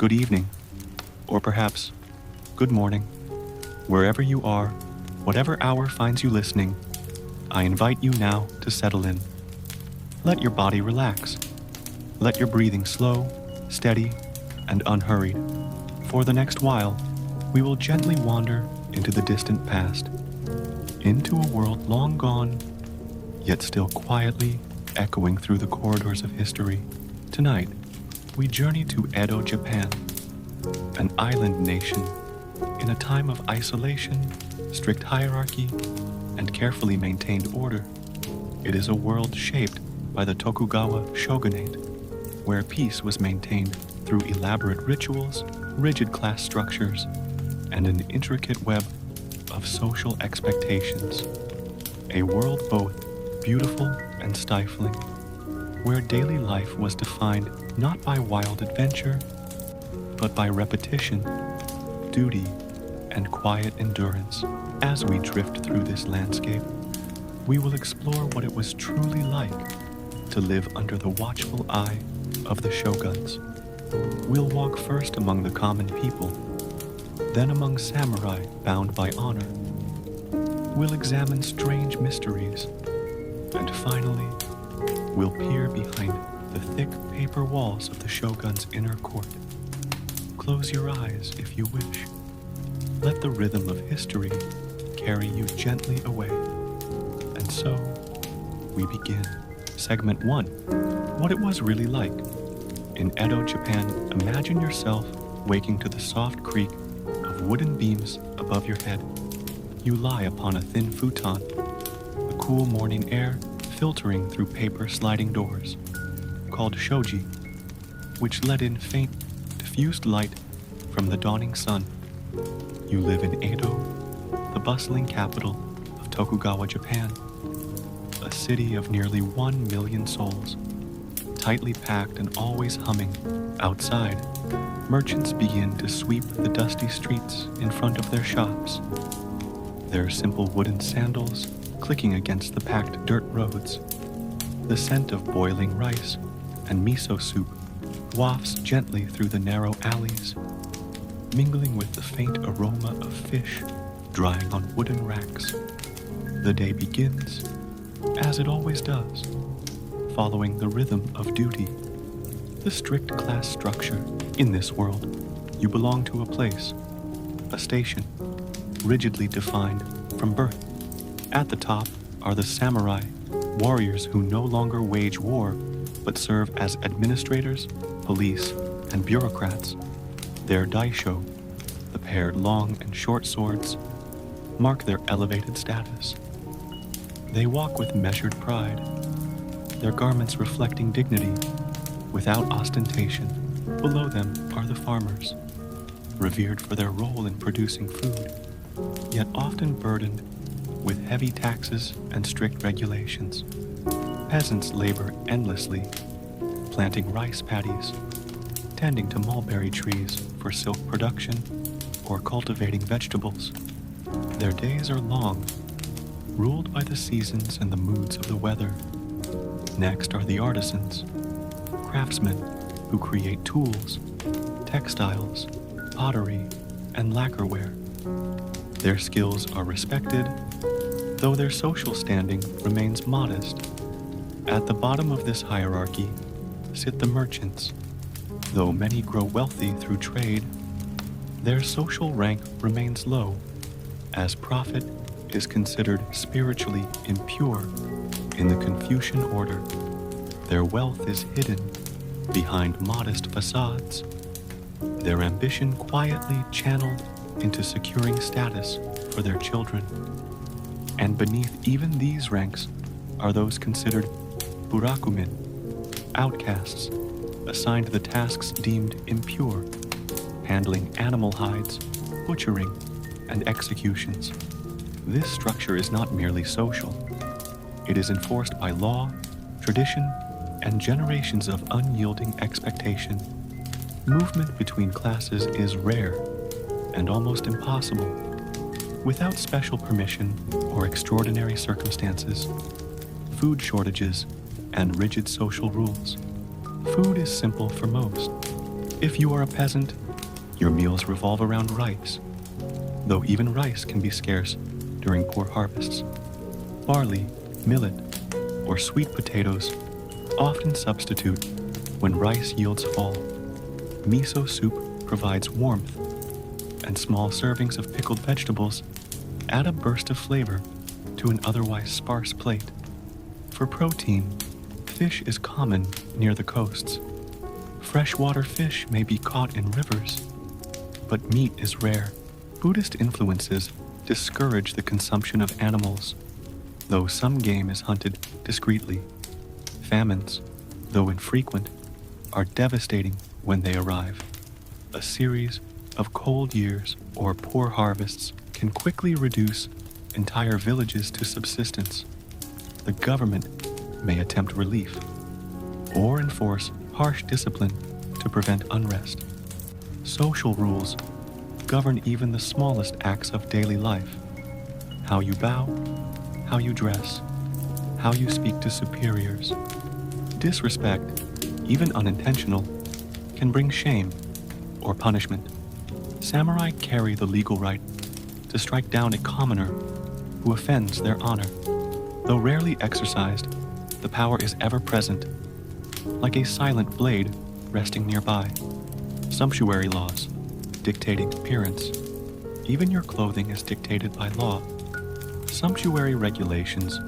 good evening, or perhaps good morning. Wherever you are, whatever hour finds you listening, I invite you now to settle in. Let your body relax. Let your breathing slow, steady, and unhurried. For the next while, we will gently wander into the distant past, into a world long gone, yet still quietly echoing through the corridors of history. Tonight, we journey to Edo, Japan, an island nation in a time of isolation, strict hierarchy, and carefully maintained order. It is a world shaped by the Tokugawa shogunate, where peace was maintained through elaborate rituals, rigid class structures, and an intricate web of social expectations. A world both beautiful and stifling, where daily life was defined not by wild adventure, but by repetition, duty, and quiet endurance. As we drift through this landscape, we will explore what it was truly like to live under the watchful eye of the shoguns. We'll walk first among the common people, then among samurai bound by honor. We'll examine strange mysteries, and finally, we'll peer behind the thick paper walls of the shogun's inner court. Close your eyes if you wish. Let the rhythm of history carry you gently away. And so, we begin. Segment 1. What it was really like. In Edo, Japan, imagine yourself waking to the soft creak of wooden beams above your head. You lie upon a thin futon, the cool morning air filtering through paper sliding doors, called shoji, which let in faint, diffused light from the dawning sun. You live in Edo, the bustling capital of Tokugawa, Japan, a city of nearly 1 million souls, tightly packed and always humming. Outside, merchants begin to sweep the dusty streets in front of their shops, their simple wooden sandals clicking against the packed dirt roads. The scent of boiling rice and miso soup wafts gently through the narrow alleys, mingling with the faint aroma of fish drying on wooden racks. The day begins, as it always does, following the rhythm of duty, the strict class structure. In this world, you belong to a place, a station, rigidly defined from birth. At the top are the samurai, warriors who no longer wage war, but serve as administrators, police, and bureaucrats. Their daisho, the paired long and short swords, mark their elevated status. They walk with measured pride, their garments reflecting dignity, without ostentation. Below them are the farmers, revered for their role in producing food, yet often burdened with heavy taxes and strict regulations. Peasants labor endlessly, planting rice paddies, tending to mulberry trees for silk production, or cultivating vegetables. Their days are long, ruled by the seasons and the moods of the weather. Next are the artisans, craftsmen who create tools, textiles, pottery, and lacquerware. Their skills are respected, though their social standing remains modest. At the bottom of this hierarchy sit the merchants. Though many grow wealthy through trade, their social rank remains low, as profit is considered spiritually impure in the Confucian order. Their wealth is hidden behind modest facades, their ambition quietly channeled into securing status for their children. And beneath even these ranks are those considered burakumin, outcasts, assigned the tasks deemed impure, handling animal hides, butchering, and executions. This structure is not merely social. It is enforced by law, tradition, and generations of unyielding expectation. Movement between classes is rare and almost impossible. Without special permission or extraordinary circumstances, food shortages, and rigid social rules. Food is simple for most. If you are a peasant, your meals revolve around rice, though even rice can be scarce during poor harvests. Barley, millet, or sweet potatoes often substitute when rice yields fall. Miso soup provides warmth, and small servings of pickled vegetables add a burst of flavor to an otherwise sparse plate. For protein, fish is common near the coasts. Freshwater fish may be caught in rivers, but meat is rare. Buddhist influences discourage the consumption of animals, though some game is hunted discreetly. Famines, though infrequent, are devastating when they arrive. A series of cold years or poor harvests can quickly reduce entire villages to subsistence. The government may attempt relief or enforce harsh discipline to prevent unrest. Social rules govern even the smallest acts of daily life. How you bow, how you dress, how you speak to superiors. Disrespect, even unintentional, can bring shame or punishment. Samurai carry the legal right to strike down a commoner who offends their honor. Though rarely exercised, the power is ever present, like a silent blade resting nearby. Sumptuary laws dictating appearance. Even your clothing is dictated by law. Sumptuary regulations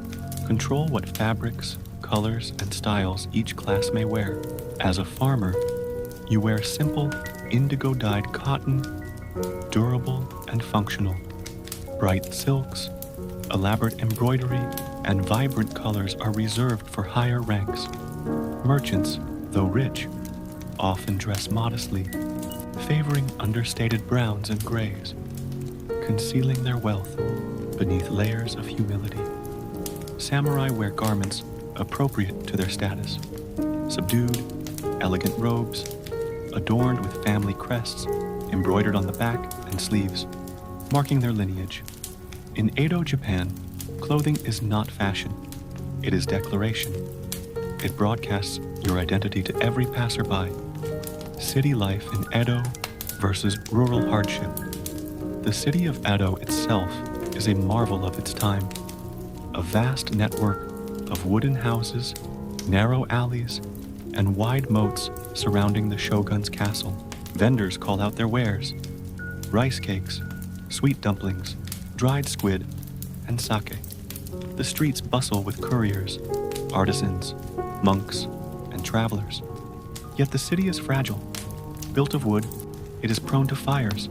control what fabrics, colors, and styles each class may wear. As a farmer, you wear simple, indigo-dyed cotton, durable and functional. Bright silks, elaborate embroidery, and vibrant colors are reserved for higher ranks. Merchants, though rich, often dress modestly, favoring understated browns and grays, concealing their wealth beneath layers of humility. Samurai wear garments appropriate to their status, subdued, elegant robes, adorned with family crests embroidered on the back and sleeves, marking their lineage. In Edo, Japan, clothing is not fashion, it is declaration. It broadcasts your identity to every passerby. City life in Edo versus rural hardship. The city of Edo itself is a marvel of its time. A vast network of wooden houses, narrow alleys, and wide moats surrounding the shogun's castle. Vendors call out their wares: rice cakes, sweet dumplings, dried squid, and sake. The streets bustle with couriers, artisans, monks, and travelers. Yet the city is fragile. Built of wood, it is prone to fires.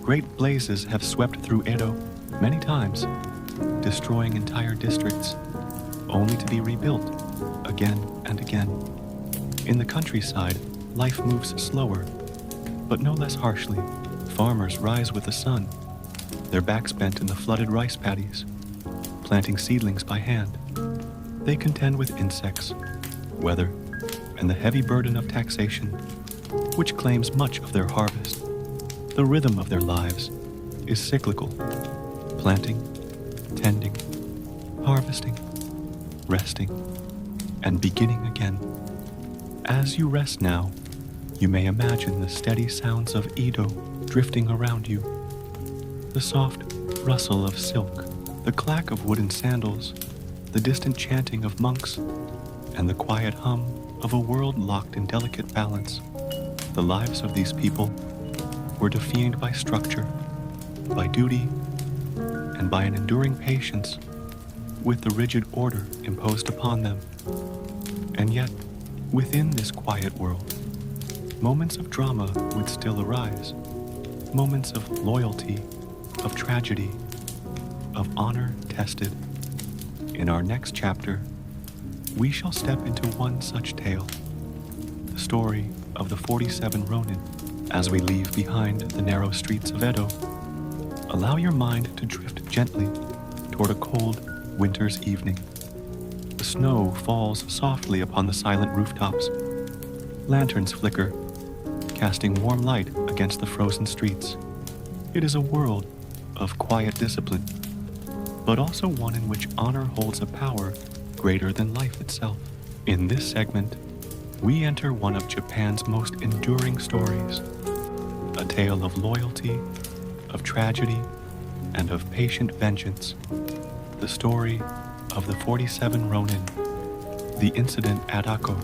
Great blazes have swept through Edo many times, destroying entire districts, only to be rebuilt again and again. In the countryside, life moves slower, but no less harshly. Farmers rise with the sun, their backs bent in the flooded rice paddies, planting seedlings by hand. They contend with insects, weather, and the heavy burden of taxation, which claims much of their harvest. The rhythm of their lives is cyclical: planting, tending, harvesting, resting, and beginning again. As you rest now, you may imagine the steady sounds of Edo drifting around you. The soft rustle of silk, the clack of wooden sandals, the distant chanting of monks, and the quiet hum of a world locked in delicate balance. The lives of these people were defined by structure, by duty, and by an enduring patience with the rigid order imposed upon them. And yet, within this quiet world, moments of drama would still arise, moments of loyalty, of tragedy, of honor tested. In our next chapter, we shall step into one such tale, the story of the 47 Ronin. As we leave behind the narrow streets of Edo, allow your mind to drift gently toward a cold winter's evening. The snow falls softly upon the silent rooftops. Lanterns flicker, casting warm light against the frozen streets. It is a world of quiet discipline, but also one in which honor holds a power greater than life itself. In this segment, we enter one of Japan's most enduring stories, a tale of loyalty, of tragedy, and of patient vengeance. The story of the 47 Ronin, the incident at Akko.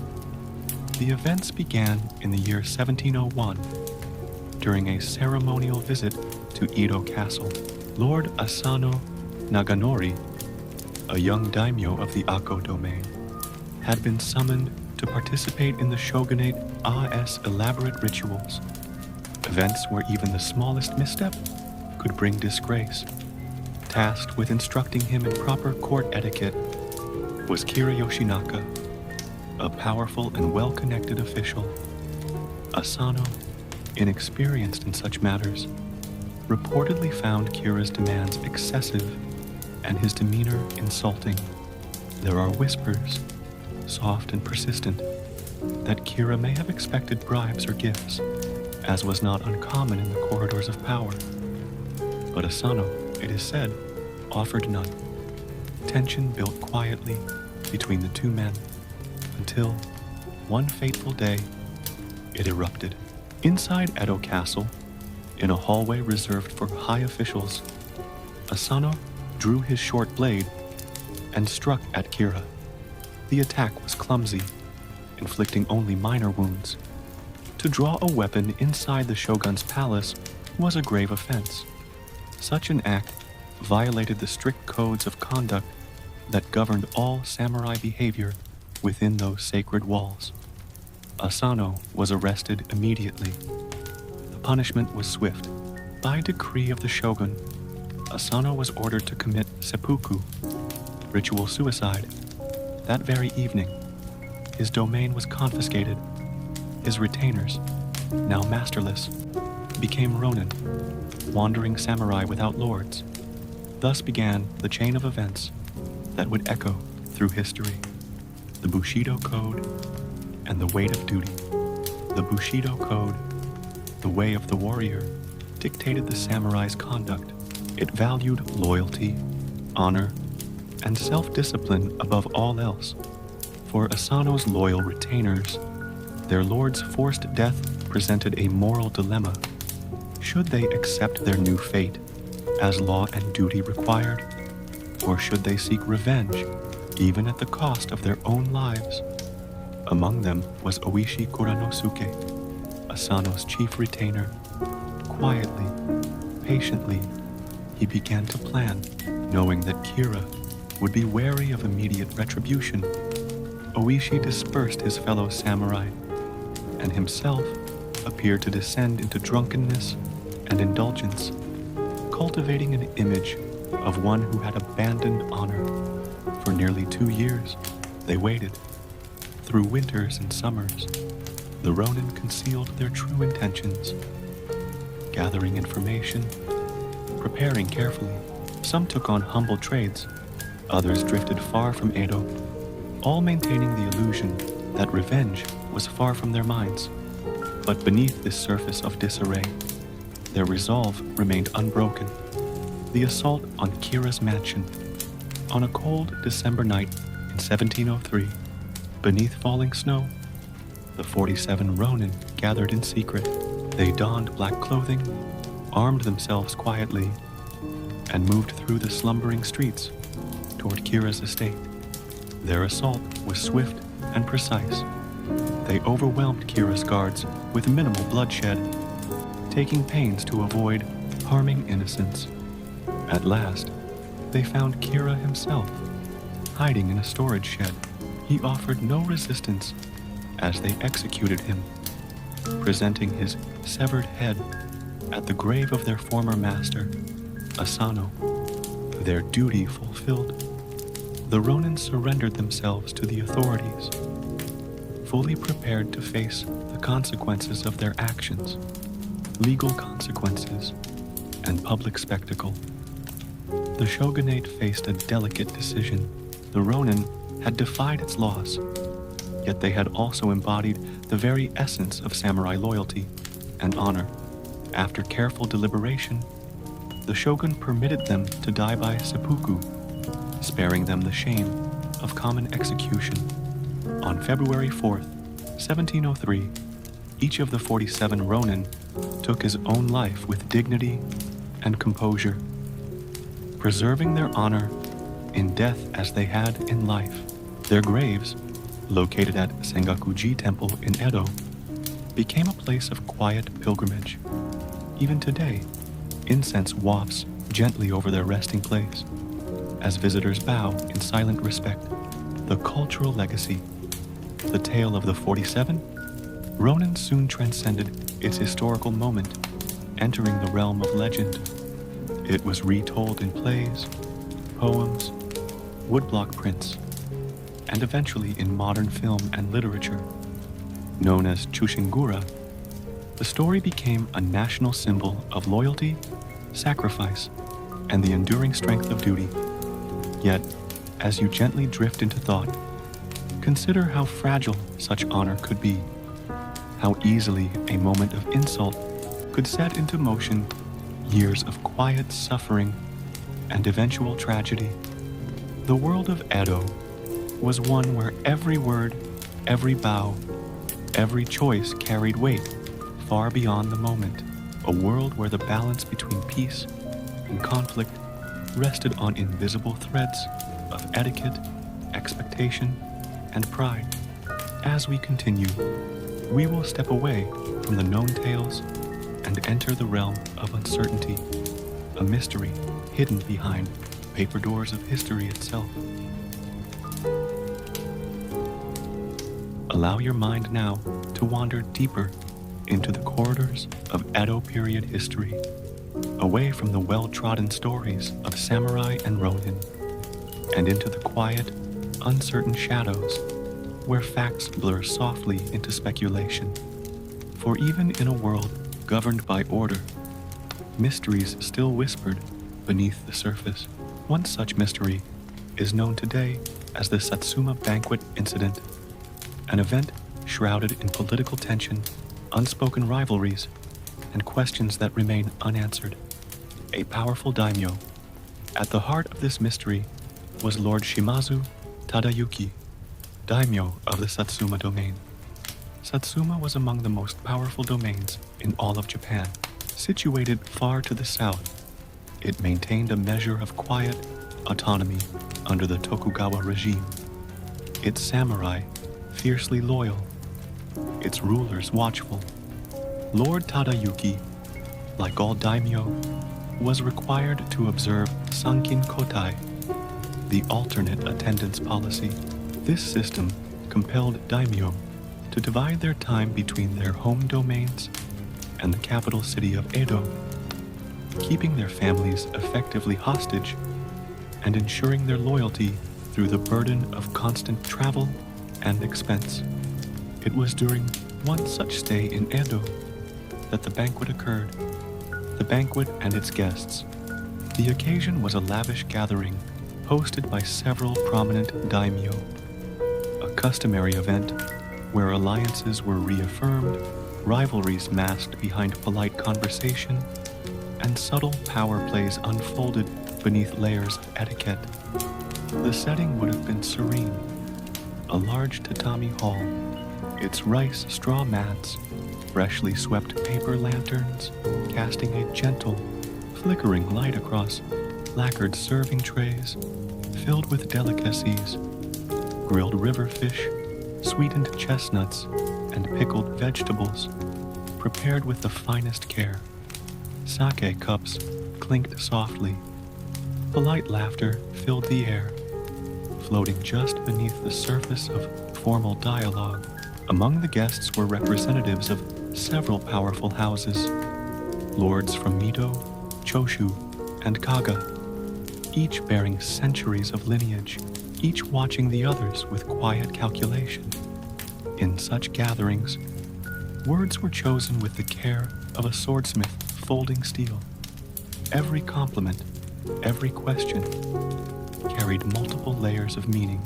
The events began in the year 1701 during a ceremonial visit to Edo Castle. Lord Asano Naganori, a young daimyo of the Akko domain, had been summoned to participate in the shogunate AS elaborate rituals, events where even the smallest misstep could bring disgrace. Tasked with instructing him in proper court etiquette was Kira Yoshinaka, a powerful and well-connected official. Asano, inexperienced in such matters, reportedly found Kira's demands excessive and his demeanor insulting. There are whispers, soft and persistent, that Kira may have expected bribes or gifts, as was not uncommon in the corridors of power. But Asano, it is said, offered none. Tension built quietly between the two men until, one fateful day, it erupted. Inside Edo Castle, in a hallway reserved for high officials, Asano drew his short blade and struck at Kira. The attack was clumsy, inflicting only minor wounds. To draw a weapon inside the shogun's palace was a grave offense. Such an act violated the strict codes of conduct that governed all samurai behavior within those sacred walls. Asano was arrested immediately. The punishment was swift. By decree of the shogun, Asano was ordered to commit seppuku, ritual suicide. That very evening, his domain was confiscated. His retainers, now masterless, became ronin, wandering samurai without lords. Thus began the chain of events that would echo through history. The Bushido Code and the weight of duty. The Bushido Code, the way of the warrior, dictated the samurai's conduct. It valued loyalty, honor, and self-discipline above all else. For Asano's loyal retainers, their lord's forced death presented a moral dilemma. Should they accept their new fate, as law and duty required, or should they seek revenge, even at the cost of their own lives? Among them was Oishi Kuranosuke, Asano's chief retainer. Quietly, patiently, he began to plan, knowing that Kira would be wary of immediate retribution. Oishi dispersed his fellow samurai, and himself appeared to descend into drunkenness and indulgence, cultivating an image of one who had abandoned honor. For nearly 2 years, they waited. Through winters and summers, the Ronin concealed their true intentions, gathering information, preparing carefully. Some took on humble trades, others drifted far from Edo, all maintaining the illusion that revenge was far from their minds. But beneath this surface of disarray, their resolve remained unbroken. The assault on Kira's mansion. On a cold December night in 1703, beneath falling snow, the 47 Ronin gathered in secret. They donned black clothing, armed themselves quietly, and moved through the slumbering streets toward Kira's estate. Their assault was swift and precise. They overwhelmed Kira's guards with minimal bloodshed, taking pains to avoid harming innocents. At last, they found Kira himself, hiding in a storage shed. He offered no resistance as they executed him, presenting his severed head at the grave of their former master, Asano. Their duty fulfilled, the Ronin surrendered themselves to the authorities, fully prepared to face the consequences of their actions, legal consequences, and public spectacle. The shogunate faced a delicate decision. The Ronin had defied its laws, yet they had also embodied the very essence of samurai loyalty and honor. After careful deliberation, the shogun permitted them to die by seppuku, sparing them the shame of common execution. On February 4th, 1703, each of the 47 Ronin took his own life with dignity and composure, preserving their honor in death as they had in life. Their graves, located at Sengakuji Temple in Edo, became a place of quiet pilgrimage. Even today, incense wafts gently over their resting place as visitors bow in silent respect. The cultural legacy, the tale of the 47, Ronin soon transcended its historical moment, entering the realm of legend. It was retold in plays, poems, woodblock prints, and eventually in modern film and literature. Known as Chushingura, the story became a national symbol of loyalty, sacrifice, and the enduring strength of duty. Yet, as you gently drift into thought, consider how fragile such honor could be, how easily a moment of insult could set into motion years of quiet suffering and eventual tragedy. The world of Edo was one where every word, every bow, every choice carried weight far beyond the moment, a world where the balance between peace and conflict rested on invisible threads of etiquette, expectation, and pride. As we continue, we will step away from the known tales and enter the realm of uncertainty, a mystery hidden behind paper doors of history itself. Allow your mind now to wander deeper into the corridors of Edo period history, away from the well-trodden stories of samurai and ronin, and into the quiet, uncertain shadows where facts blur softly into speculation. For even in a world governed by order, mysteries still whispered beneath the surface. One such mystery is known today as the Satsuma Banquet Incident, an event shrouded in political tension, unspoken rivalries, and questions that remain unanswered. A powerful daimyo. At the heart of this mystery was Lord Shimazu Tadayuki, daimyo of the Satsuma domain. Satsuma was among the most powerful domains in all of Japan. Situated far to the south, it maintained a measure of quiet autonomy under the Tokugawa regime. Its samurai fiercely loyal, its rulers watchful. Lord Tadayuki, like all daimyo, was required to observe sankin-kotai, the alternate attendance policy. This system compelled daimyo to divide their time between their home domains and the capital city of Edo, keeping their families effectively hostage and ensuring their loyalty through the burden of constant travel and expense. It was during one such stay in Edo that the banquet occurred. The banquet and its guests. The occasion was a lavish gathering hosted by several prominent daimyo, a customary event where alliances were reaffirmed, rivalries masked behind polite conversation, and subtle power plays unfolded beneath layers of etiquette. The setting would have been serene. A large tatami hall, its rice straw mats, freshly swept paper lanterns, casting a gentle, flickering light across lacquered serving trays filled with delicacies, grilled river fish, sweetened chestnuts, and pickled vegetables, prepared with the finest care. Sake cups clinked softly. Polite laughter filled the air, floating just beneath the surface of formal dialogue. Among the guests were representatives of several powerful houses, lords from Mito, Choshu, and Kaga, each bearing centuries of lineage, each watching the others with quiet calculation. In such gatherings, words were chosen with the care of a swordsmith folding steel. Every compliment, every question, carried multiple layers of meaning.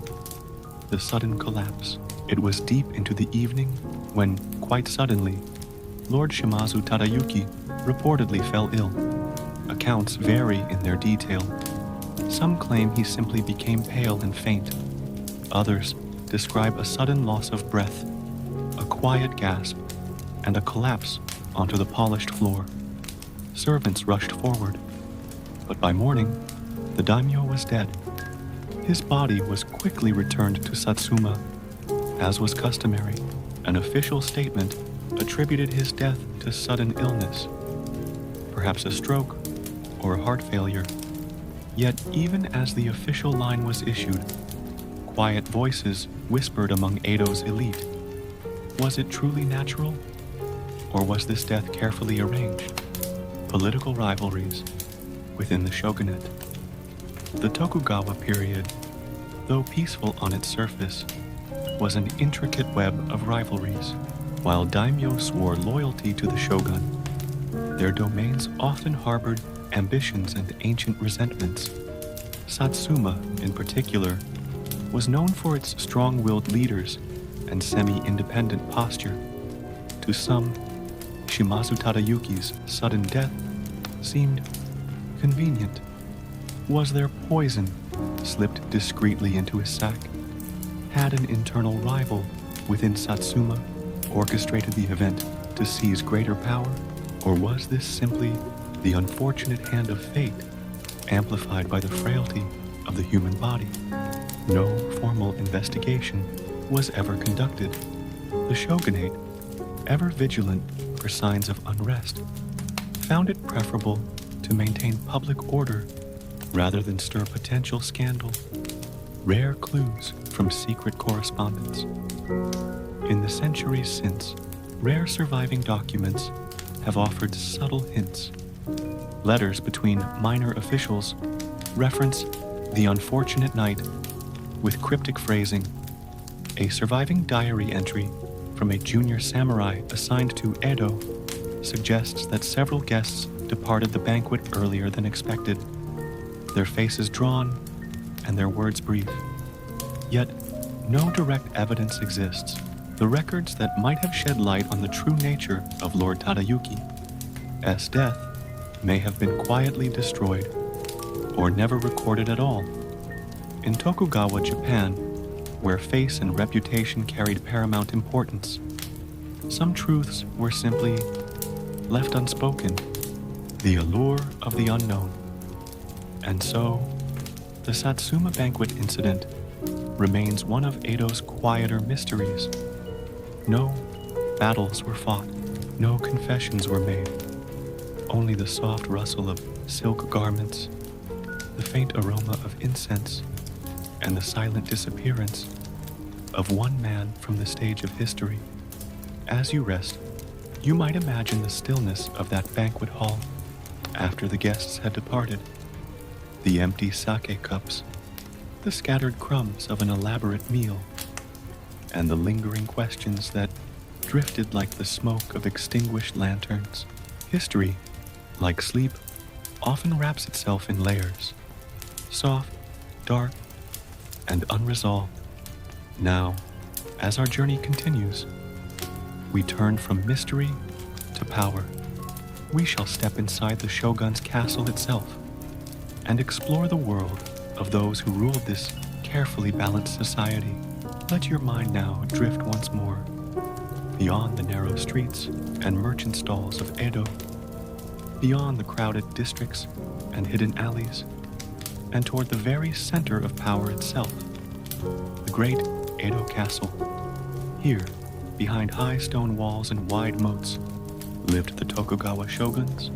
The sudden collapse. It was deep into the evening when, quite suddenly, Lord Shimazu Tadayuki reportedly fell ill. Accounts vary in their detail. Some claim he simply became pale and faint. Others describe a sudden loss of breath, a quiet gasp and a collapse onto the polished floor. Servants rushed forward, but by morning, the daimyo was dead. His body was quickly returned to Satsuma. As was customary, an official statement attributed his death to sudden illness, perhaps a stroke or a heart failure. Yet even as the official line was issued, quiet voices whispered among Edo's elite. Was it truly natural? Or was this death carefully arranged? Political rivalries within the shogunate. The Tokugawa period, though peaceful on its surface, was an intricate web of rivalries. While daimyo swore loyalty to the shogun, their domains often harbored ambitions and ancient resentments. Satsuma, in particular, was known for its strong-willed leaders and semi-independent posture. To some, Shimazu Tadayuki's sudden death seemed convenient. Was there poison slipped discreetly into his sack? Had an internal rival within Satsuma orchestrated the event to seize greater power? Or was this simply the unfortunate hand of fate, amplified by the frailty of the human body? No formal investigation was ever conducted. The shogunate, ever vigilant for signs of unrest, found it preferable to maintain public order rather than stir potential scandal. Rare clues from secret correspondence. In the centuries since, rare surviving documents have offered subtle hints. Letters between minor officials reference the unfortunate night with cryptic phrasing. A surviving diary entry from a junior samurai assigned to Edo suggests that several guests departed the banquet earlier than expected, their faces drawn and their words brief. Yet, no direct evidence exists. The records that might have shed light on the true nature of Lord Tadayuki's death may have been quietly destroyed or never recorded at all. In Tokugawa, Japan, where face and reputation carried paramount importance, some truths were simply left unspoken, the allure of the unknown. And so, the Satsuma banquet incident remains one of Edo's quieter mysteries. No battles were fought, no confessions were made, only the soft rustle of silk garments, the faint aroma of incense, and the silent disappearance of one man from the stage of history. As you rest, you might imagine the stillness of that banquet hall after the guests had departed. The empty sake cups, the scattered crumbs of an elaborate meal, and the lingering questions that drifted like the smoke of extinguished lanterns. History, like sleep, often wraps itself in layers, soft, dark, and unresolved. Now, as our journey continues, we turn from mystery to power. We shall step inside the shogun's castle itself and explore the world of those who ruled this carefully balanced society. Let your mind now drift once more beyond the narrow streets and merchant stalls of Edo, beyond the crowded districts and hidden alleys, and toward the very center of power itself, the great Edo Castle. Here, behind high stone walls and wide moats, lived the Tokugawa shoguns,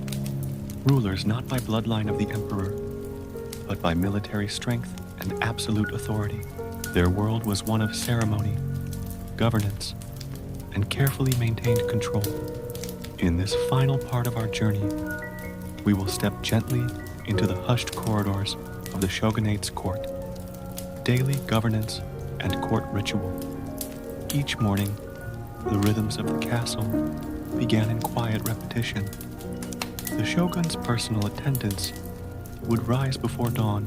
rulers not by bloodline of the emperor, but by military strength and absolute authority. Their world was one of ceremony, governance, and carefully maintained control. In this final part of our journey, we will step gently into the hushed corridors of the shogunate's court. Daily governance and court ritual. Each morning, the rhythms of the castle began in quiet repetition. The shogun's personal attendants would rise before dawn,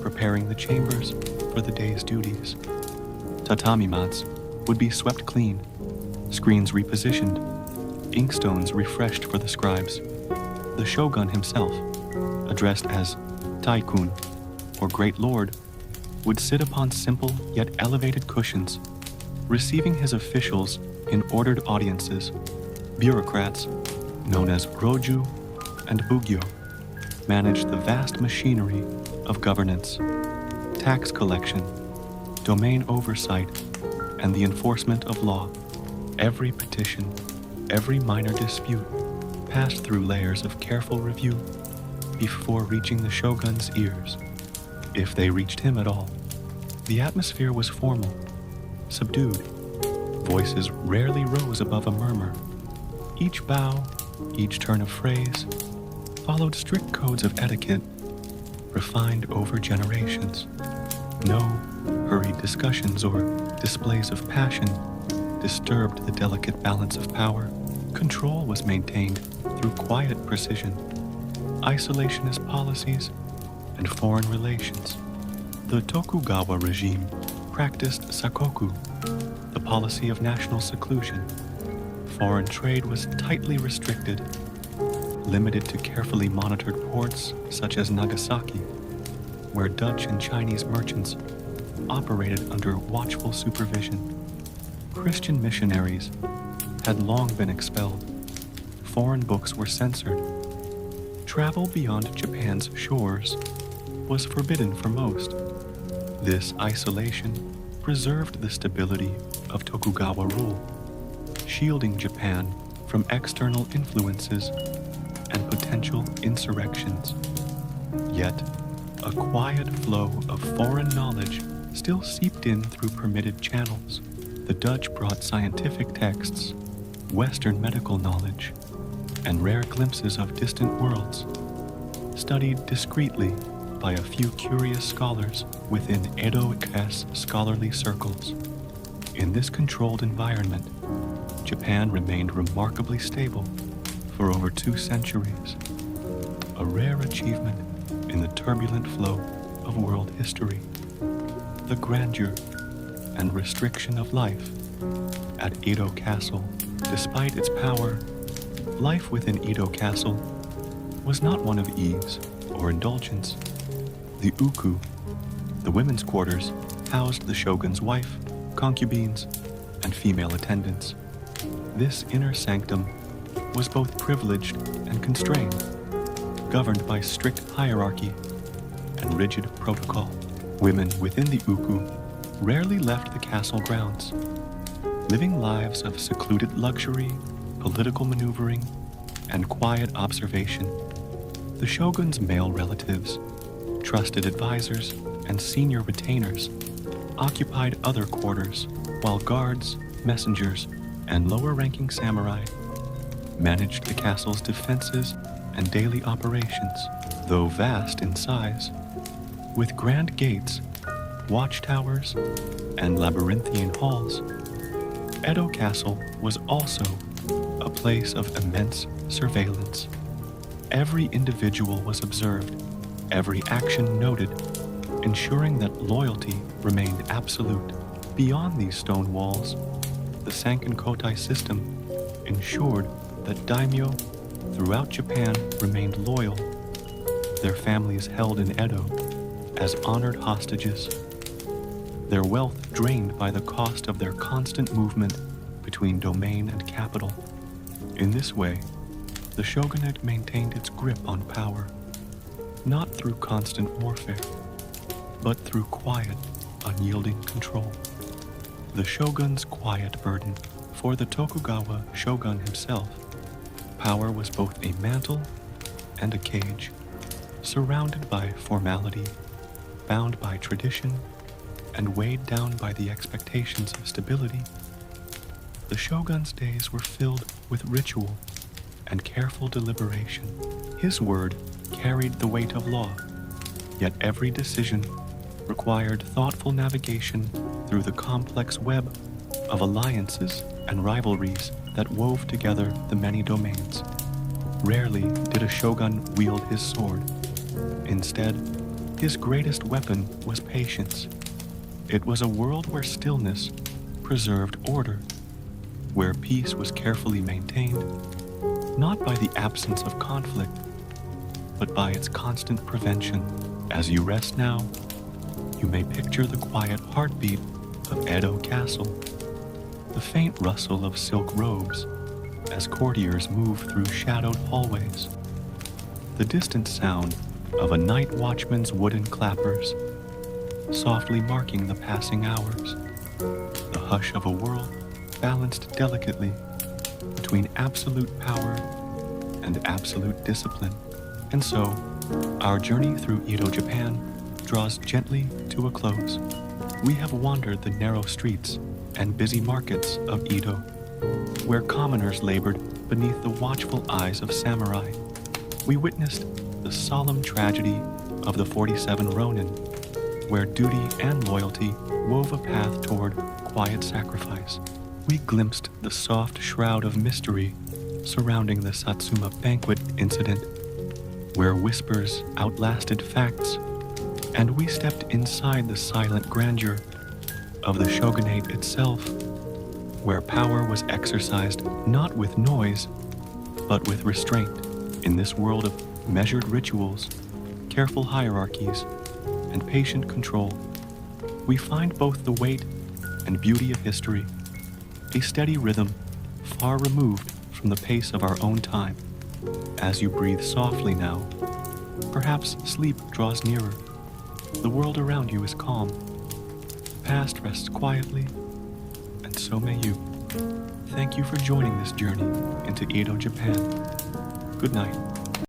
preparing the chambers for the day's duties. Tatami mats would be swept clean, screens repositioned, inkstones refreshed for the scribes. The shogun himself, addressed as Taikun, or Great Lord, would sit upon simple yet elevated cushions, receiving his officials In ordered audiences, bureaucrats, known as Roju and Bugyo, managed the vast machinery of governance, tax collection, domain oversight, and the enforcement of law. Every petition, every minor dispute passed through layers of careful review before reaching the shogun's ears, if they reached him at all. The atmosphere was formal, subdued. Voices rarely rose above a murmur. Each bow, each turn of phrase, followed strict codes of etiquette, refined over generations. No hurried discussions or displays of passion disturbed the delicate balance of power. Control was maintained through quiet precision, isolationist policies, and foreign relations. The Tokugawa regime practiced sakoku, the policy of national seclusion. Foreign trade was tightly restricted, limited to carefully monitored ports such as Nagasaki, where Dutch and Chinese merchants operated under watchful supervision. Christian missionaries had long been expelled. Foreign books were censored. Travel beyond Japan's shores was forbidden for most. This isolation preserved the stability of Tokugawa rule, shielding Japan from external influences and potential insurrections. Yet, a quiet flow of foreign knowledge still seeped in through permitted channels. The Dutch brought scientific texts, Western medical knowledge, and rare glimpses of distant worlds, studied discreetly by a few curious scholars within Edo-esque scholarly circles. In this controlled environment, Japan remained remarkably stable for over 2 centuries, a rare achievement in the turbulent flow of world history. The grandeur and restriction of life at Edo Castle. Despite its power, life within Edo Castle was not one of ease or indulgence. The uku, the women's quarters, housed the shogun's wife, concubines, and female attendants. This inner sanctum was both privileged and constrained, governed by strict hierarchy and rigid protocol. Women within the uku rarely left the castle grounds, living lives of secluded luxury, political maneuvering, and quiet observation. The shogun's male relatives, trusted advisors, and senior retainers occupied other quarters, while guards, messengers, and lower-ranking samurai managed the castle's defenses and daily operations. Though vast in size, with grand gates, watchtowers, and labyrinthine halls, Edo Castle was also a place of immense surveillance. Every individual was observed, every action noted, ensuring that loyalty remained absolute. Beyond these stone walls, the sankin-kotai system ensured that daimyo throughout Japan remained loyal, their families held in Edo as honored hostages, their wealth drained by the cost of their constant movement between domain and capital. In this way, the shogunate maintained its grip on power, not through constant warfare, but through quiet, unyielding control. The shogun's quiet burden. For the Tokugawa shogun himself, power was both a mantle and a cage, surrounded by formality, bound by tradition, and weighed down by the expectations of stability. The shogun's days were filled with ritual and careful deliberation. His word carried the weight of law, yet every decision required thoughtful navigation through the complex web of alliances and rivalries that wove together the many domains. Rarely did a shogun wield his sword. Instead, his greatest weapon was patience. It was a world where stillness preserved order, where peace was carefully maintained, not by the absence of conflict, but by its constant prevention. As you rest now, you may picture the quiet heartbeat of Edo Castle, the faint rustle of silk robes as courtiers move through shadowed hallways, the distant sound of a night watchman's wooden clappers softly marking the passing hours, the hush of a world balanced delicately between absolute power and absolute discipline. And so, our journey through Edo, Japan draws gently to a close. We have wandered the narrow streets and busy markets of Edo, where commoners labored beneath the watchful eyes of samurai. We witnessed the solemn tragedy of the 47 Ronin, where duty and loyalty wove a path toward quiet sacrifice. We glimpsed the soft shroud of mystery surrounding the Satsuma banquet incident, where whispers outlasted facts, and we stepped inside the silent grandeur of the shogunate itself, where power was exercised not with noise, but with restraint. In this world of measured rituals, careful hierarchies, and patient control, we find both the weight and beauty of history, a steady rhythm far removed from the pace of our own time. As you breathe softly now, perhaps sleep draws nearer. The world around you is calm. The past rests quietly, and so may you. Thank you for joining this journey into Edo, Japan. Good night.